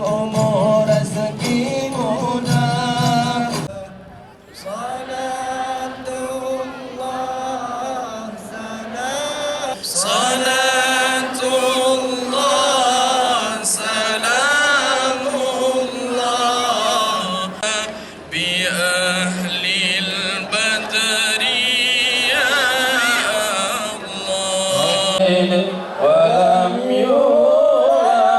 umur rezeki mudah. Salatullah salamullah bi ahlil badri ya Allah. Walam yulad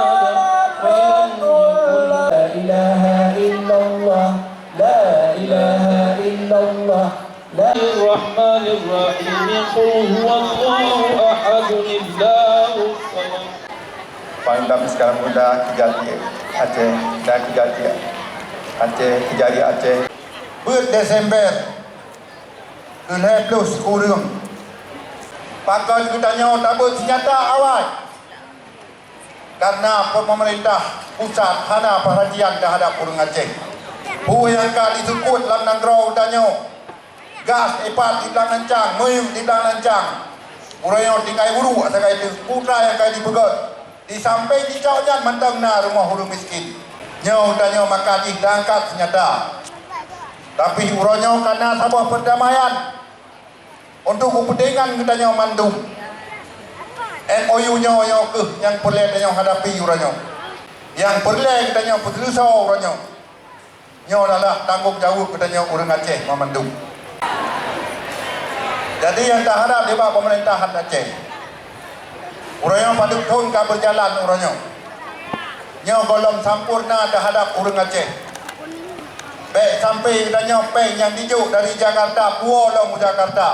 walam yakul la ilaha illallah la ilaha illallah. Bismillahirrahmanirrahim. Qul huwallahu ahad Allahus samad. Paling kami sekarang sudah Kejati Aceh dan Kejati Aceh Kejari Aceh. Desember Gelap plus kurung Pakai kitanya tabut senjata awal karena pemerintah pusat hana perhatian terhadap kurung Aceh. Yang kali disebut dalam nangrau danyo gas epat di belang lancang, meyung di belang lancang. Orang yang tinggal buru asal itu putra yang kali dipegot. Disampai di caunya mentang na rumah hulu miskin. Nyau dan nyau maka diangkat senjata. Tapi uranya karena sebuah perdamaian untuk kepentingan kita nyau mandung. MOU nyau yang perlu kita hadapi uranya. Yang perlu kita nyau petelusau uranya. Nyau adalah tanggung jawab kita nyau orang Aceh memandung. Jadi yang tak harap di bawah pemerintahan Aceh. Urang patut tungka berjalan urang. Nyo golong sampurna terhadap urang Aceh. Baik sampai dan nyo peng yang dijuk dari Jakarta, pulang ke Jakarta.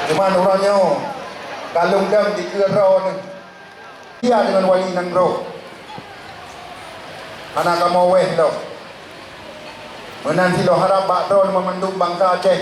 Cuman urang nyo kalung dang di Kero ni. Dia dengan wali nanggro. Anak kamu weh lo. Menanti lo harap bakdo memandung bangsa Aceh.